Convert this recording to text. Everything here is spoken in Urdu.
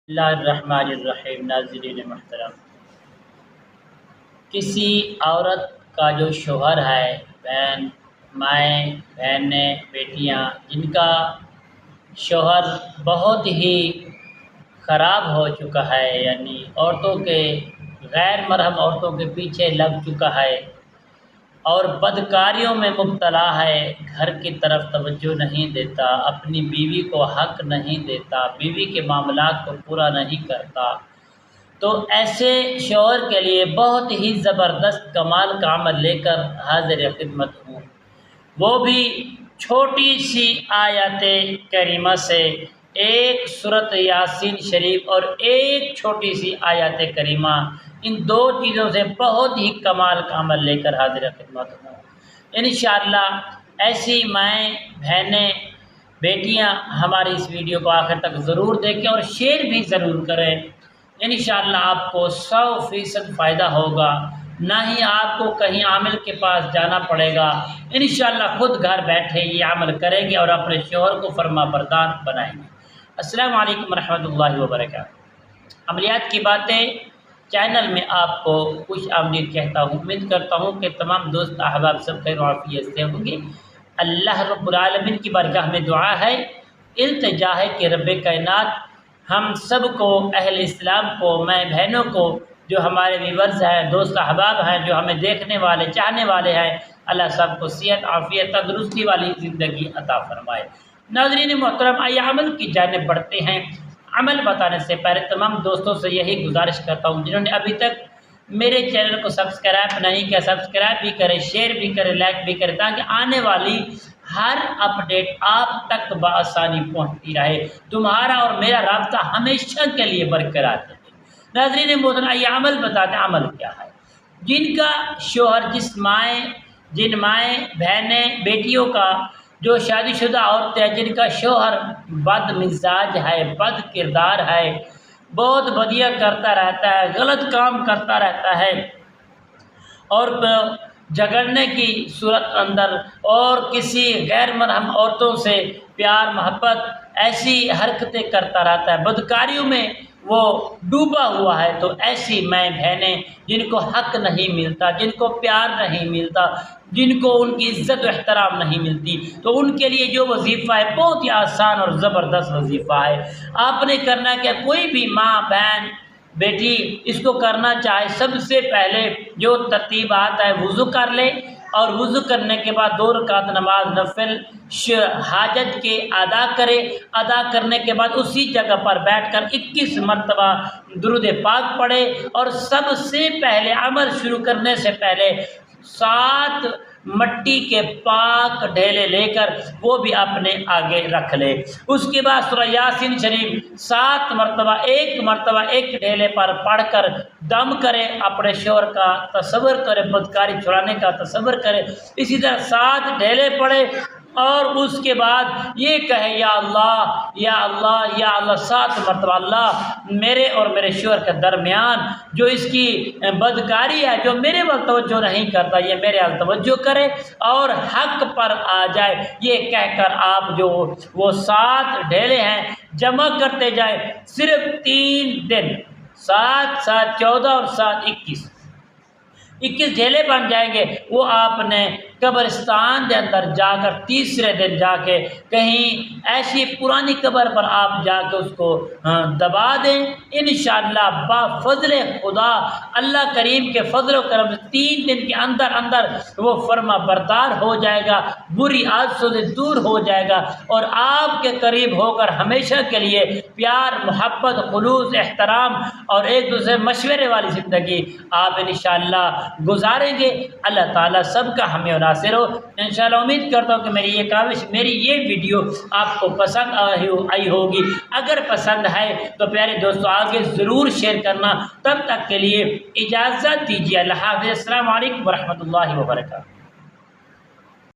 اللہ الرحمن الرحیم۔ ناظرین محترم، کسی عورت کا جو شوہر ہے، بہن، مائیں، بہنیں، بیٹیاں، جن کا شوہر بہت ہی خراب ہو چکا ہے، یعنی عورتوں کے غیر محرم عورتوں کے پیچھے لگ چکا ہے اور بدکاریوں میں مبتلا ہے، گھر کی طرف توجہ نہیں دیتا، اپنی بیوی کو حق نہیں دیتا، بیوی کے معاملات کو پورا نہیں کرتا، تو ایسے شوہر کے لیے بہت ہی زبردست کمال کا عمل لے کر حاضر خدمت ہوں، وہ بھی چھوٹی سی آیت کریمہ سے، ایک سورۃ یاسین شریف اور ایک چھوٹی سی آیت کریمہ، ان دو چیزوں سے بہت ہی کمال کا عمل لے کر حاضر خدمت ہوں۔ انشاءاللہ ایسی مائیں، بہنیں، بیٹیاں ہماری اس ویڈیو کو آخر تک ضرور دیکھیں اور شیئر بھی ضرور کریں۔ انشاءاللہ آپ کو 100% فائدہ ہوگا، نہ ہی آپ کو کہیں عامل کے پاس جانا پڑے گا، انشاءاللہ خود گھر بیٹھے یہ عمل کریں گے اور اپنے شوہر کو فرما بردار بنائیں گے۔ السلام علیکم ورحمۃ اللہ وبرکاتہ۔ عملیات کی باتیں چینل میں آپ کو خوش آمدید کہتا ہوں۔ امید کرتا ہوں کہ تمام دوست احباب سب خیر و عافیت سے ہوں گے۔ اللہ رب العالمین کی بارگاہ میں دعا ہے، التجا ہے کہ رب کائنات ہم سب کو، اہل اسلام کو، مائیں بہنوں کو، جو ہمارے ویورز ہیں، دوست احباب ہیں، جو ہمیں دیکھنے والے، چاہنے والے ہیں، اللہ سب کو صحت، عافیت، تندرستی والی زندگی عطا فرمائے۔ ناظرین محترم، آئیے عمل کی جانب بڑھتے ہیں۔ عمل بتانے سے پہلے تمام دوستوں سے یہی گزارش کرتا ہوں، جنہوں نے ابھی تک میرے چینل کو سبسکرائب نہیں کیا، سبسکرائب بھی کریں، شیئر بھی کریں، لائک بھی کریں، تاکہ آنے والی ہر اپڈیٹ آپ تک بآسانی پہنچتی رہے، تمہارا اور میرا رابطہ ہمیشہ کے لیے برقرار رہے۔ ناظرین محترم، یہ عمل بتاتے ہیں، عمل کیا ہے؟ جن کا شوہر، جن مائیں، بہنیں، بیٹیوں کا، جو شادی شدہ عورتیں ہیں جن کا شوہر بد مزاج ہے، بد کردار ہے، بہت بدیاں کرتا رہتا ہے، غلط کام کرتا رہتا ہے اور جھگڑنے کی صورت اندر اور کسی غیر محرم عورتوں سے پیار محبت ایسی حرکتیں کرتا رہتا ہے، بدکاریوں میں وہ ڈوبا ہوا ہے، تو ایسی مائیں بہنیں جن کو حق نہیں ملتا، جن کو پیار نہیں ملتا، جن کو ان کی عزت و احترام نہیں ملتی، تو ان کے لیے جو وظیفہ ہے بہت ہی آسان اور زبردست وظیفہ ہے۔ آپ نے کرنا کیا؟ کوئی بھی ماں، بہن، بیٹی اس کو کرنا چاہے، سب سے پہلے جو ترتیب آتا ہے، وضو کر لے اور وضو کرنے کے بعد 2 رکعت نماز نفل حاجت کے ادا کرے، ادا کرنے کے بعد اسی جگہ پر بیٹھ کر 21 مرتبہ درود پاک پڑھے اور سب سے پہلے عمل شروع کرنے سے پہلے 7 مٹی کے پاک ڈھیلے لے کر وہ بھی اپنے آگے رکھ لے۔ اس کے بعد سورہ یاسین شریف 7 مرتبہ، ایک مرتبہ ایک ڈھیلے پر پڑھ کر دم کرے، اپنے شوہر کا تصور کرے، بدکاری چھڑانے کا تصور کرے، اسی طرح 7 ڈھیلے پڑھے اور اس کے بعد یہ کہے، یا اللہ یا اللہ یا اللہ، 7 مرتبہ، اللہ میرے اور میرے شوہر کے درمیان جو اس کی بدکاری ہے، جو میرے وقت توجہ نہیں کرتا، یہ میرے وقت توجہ کرے اور حق پر آ جائے، یہ کہہ کر آپ جو وہ 7 ڈھیلے ہیں جمع کرتے جائیں، صرف 3 دن، 7 7 14 اور 7 21 ڈھیلے بن جائیں گے۔ وہ آپ نے قبرستان کے اندر جا کر تیسرے دن جا کے کہیں ایسی پرانی قبر پر آپ جا کے اس کو دبا دیں، انشاءاللہ بفضل خدا، اللہ کریم کے فضل و کرم سے 3 دن کے اندر اندر وہ فرما بردار ہو جائے گا، بری عادتوں سے دور ہو جائے گا اور آپ کے قریب ہو کر ہمیشہ کے لیے پیار، محبت، خلوص، احترام اور ایک دوسرے مشورے والی زندگی آپ انشاءاللہ گزاریں گے۔ اللہ تعالیٰ سب کا ہمیں ناصر ہو۔ انشاءاللہ امید کرتا ہوں کہ میری یہ ویڈیو آپ کو پسند آئی ہوگی۔ اگر پسند ہے تو پیارے دوستو آگے ضرور شیئر کرنا۔ تب تک کے لیے اجازت دیجیے، اللہ حافظ، السلام علیکم ورحمۃ اللہ وبرکاتہ۔